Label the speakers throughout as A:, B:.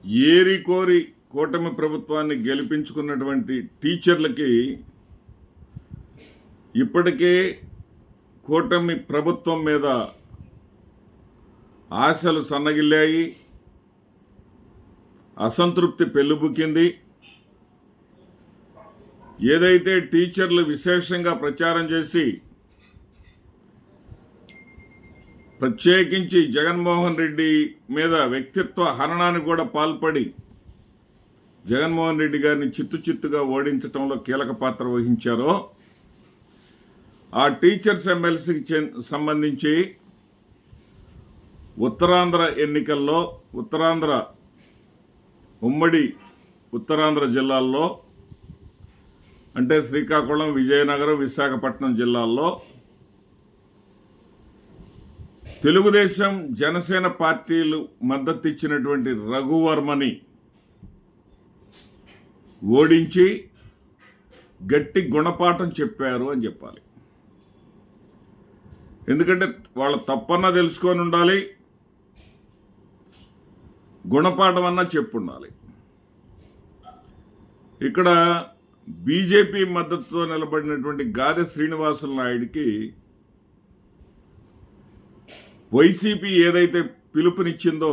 A: ఏరి కోరి కూటమి ప్రభుత్వాన్ని గెలిపించుకున్నటువంటి టీచర్లకి ఇప్పటికే కూటమి ప్రభుత్వం మీద ఆశలు సన్నగిల్లాయి, అసంతృప్తి పెళ్ళుబుకింది. ఏదైతే టీచర్లు విశేషంగా ప్రచారం చేసి ప్రత్యేకించి జగన్మోహన్ రెడ్డి మీద వ్యక్తిత్వ హననానికి కూడా పాల్పడి జగన్మోహన్ రెడ్డి గారిని చిత్తుగా ఓడించడంలో కీలక పాత్ర వహించారో ఆ టీచర్స్ ఎమ్మెల్సీకి సంబంధించి ఉత్తరాంధ్ర ఎన్నికల్లో ఉమ్మడి ఉత్తరాంధ్ర జిల్లాల్లో అంటే శ్రీకాకుళం, విజయనగరం, విశాఖపట్నం జిల్లాల్లో తెలుగుదేశం, జనసేన పార్టీలు మద్దతు ఇచ్చినటువంటి రఘువర్మని ఓడించి గట్టి గుణపాఠం చెప్పారు అని చెప్పాలి. ఎందుకంటే వాళ్ళ తప్పన్నా తెలుసుకొని ఉండాలి, గుణపాఠం అన్నా చెప్పుండాలి. ఇక్కడ బీజేపీ మద్దతుతో నిలబడినటువంటి గాదె శ్రీనివాసులు నాయుడికి వైసీపీ ఏదైతే పిలుపునిచ్చిందో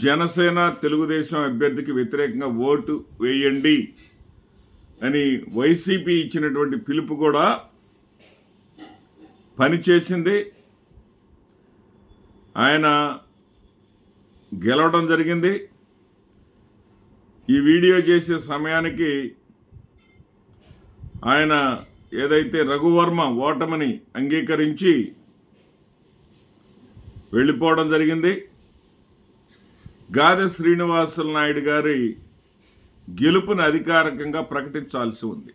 A: జనసేన, తెలుగుదేశం అభ్యర్థికి వ్యతిరేకంగా ఓటు వేయండి అని వైసీపీ ఇచ్చినటువంటి పిలుపు కూడా పనిచేసింది. ఆయన గెలవడం జరిగింది. ఈ వీడియో చేసే సమయానికి ఆయన ఏదైతే రఘువర్మ ఓటమిని అంగీకరించి వెళ్ళిపోవడం జరిగింది. గాదె శ్రీనివాసులు నాయుడు గారి గెలుపుని అధికారికంగా ప్రకటించాల్సి ఉంది.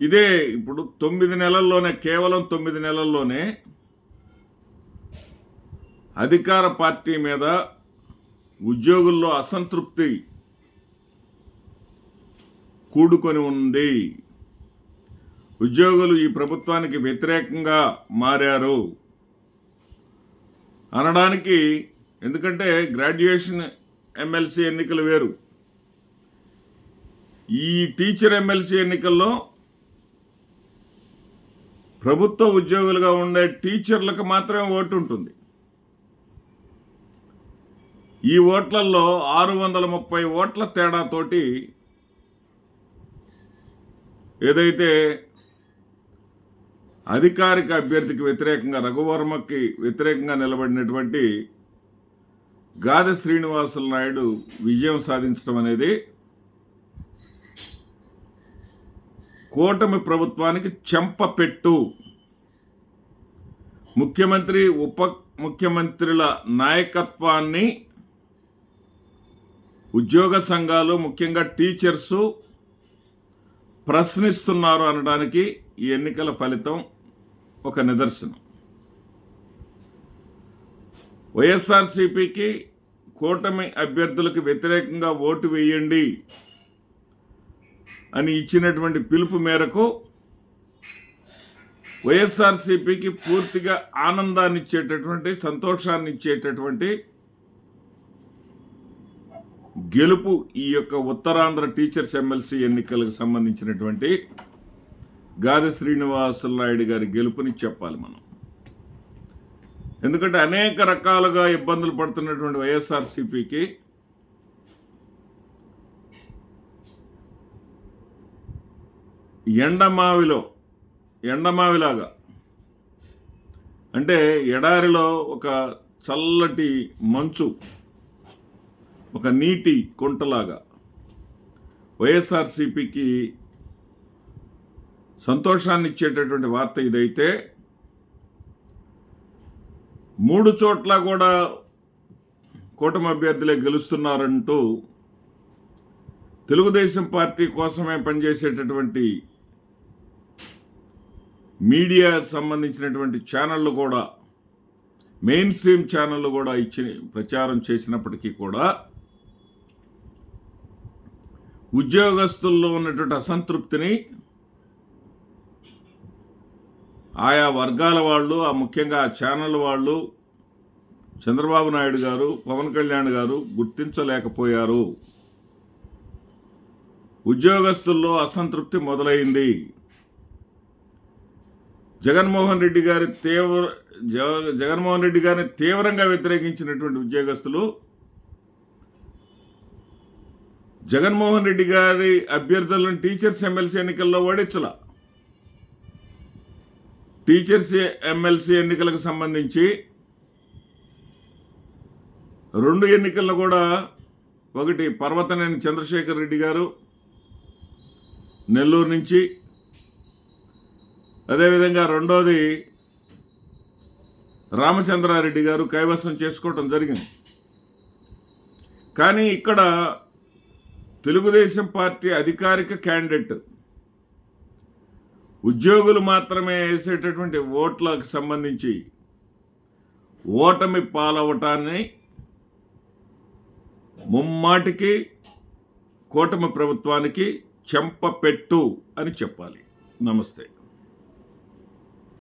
A: ఇదే ఇప్పుడు 9 నెలల్లోనే, కేవలం 9 నెలల్లోనే అధికార పార్టీ మీద ఉద్యోగుల్లో అసంతృప్తి కూడుకొని ఉంది. ఉద్యోగులు ఈ ప్రభుత్వానికి వ్యతిరేకంగా మారారు అనడానికి, ఎందుకంటే గ్రాడ్యుయేషన్ ఎమ్మెల్సీ ఎన్నికలు వేరు, ఈ టీచర్ ఎమ్మెల్సీ ఎన్నికల్లో ప్రభుత్వ ఉద్యోగులుగా ఉండే టీచర్లకు మాత్రమే ఓటు ఉంటుంది. ఈ ఓట్లలో 630 ఓట్ల తేడాతోటి ఏదైతే అధికారిక అభ్యర్థికి వ్యతిరేకంగా, రఘువర్మకి వ్యతిరేకంగా నిలబడినటువంటి గాదె శ్రీనివాసులు నాయుడు విజయం సాధించడం అనేది కూటమి ప్రభుత్వానికి చెంపపెట్టు. ముఖ్యమంత్రి, ఉప ముఖ్యమంత్రుల నాయకత్వాన్ని ఉద్యోగ సంఘాలు, ముఖ్యంగా టీచర్సు ప్రశ్నిస్తున్నారు అనడానికి ఈ ఎన్నికల ఫలితం ఒక నిదర్శనం. వైఎస్ఆర్సీపీకి కూటమి అభ్యర్థులకు వ్యతిరేకంగా ఓటు వేయండి అని ఇచ్చినటువంటి పిలుపు మేరకు వైఎస్ఆర్సీపీకి పూర్తిగా ఆనందాన్ని ఇచ్చేటటువంటి, సంతోషాన్ని ఇచ్చేటటువంటి గెలుపు ఈ యొక్క ఉత్తరాంధ్ర టీచర్స్ ఎమ్మెల్సీ ఎన్నికలకు సంబంధించినటువంటి గాదె శ్రీనివాసులు నాయుడు గారి గెలుపుని చెప్పాలి మనం. ఎందుకంటే అనేక రకాలుగా ఇబ్బందులు పడుతున్నటువంటి వైఎస్ఆర్సీపీకి ఎండమావిలాగా, అంటే ఎడారిలో ఒక చల్లటి మంచు, ఒక నీటి కుంటలాగా వైఎస్ఆర్సీపీకి సంతోషాన్ని ఇచ్చేటటువంటి వార్త ఇదైతే, 3 చోట్ల కూడా కూటమి అభ్యర్థులే గెలుస్తున్నారంటూ తెలుగుదేశం పార్టీ కోసమే పనిచేసేటటువంటి మీడియా సంబంధించినటువంటి ఛానళ్ళు కూడా, మెయిన్ స్ట్రీమ్ ఛానళ్ళు కూడా ప్రచారం చేసినప్పటికీ కూడా ఉద్యోగస్తుల్లో ఉన్నటువంటి అసంతృప్తిని ఆయా వర్గాల వాళ్ళు, ముఖ్యంగా ఆ ఛానల్ వాళ్ళు చంద్రబాబు నాయుడు గారు, పవన్ కళ్యాణ్ గారు గుర్తించలేకపోయారు. ఉద్యోగస్తుల్లో అసంతృప్తి మొదలైంది. జగన్మోహన్ రెడ్డి గారిని తీవ్రంగా వ్యతిరేకించినటువంటి ఉద్యోగస్తులు జగన్మోహన్ రెడ్డి గారి అభ్యర్థులను టీచర్స్ ఎమ్మెల్సీ ఎన్నికల్లో ఓడించలా. టీచర్స్ ఎమ్మెల్సీ ఎన్నికలకు సంబంధించి 2 ఎన్నికల్లో కూడా, ఒకటి పర్వతనేని చంద్రశేఖర్ రెడ్డి గారు నెల్లూరు నుంచి, అదేవిధంగా రెండోది రామచంద్రారెడ్డి గారు కైవసం చేసుకోవటం జరిగింది. కానీ ఇక్కడ తెలుగుదేశం పార్టీ అధికారిక క్యాండిడేట్ ఉద్యోగులు మాత్రమే వేసేటటువంటి ఓట్లకు సంబంధించి ఓటమి పాలవటాన్ని ముమ్మాటికి కూటమి ప్రభుత్వానికి చెంపపెట్టు అని చెప్పాలి. నమస్తే.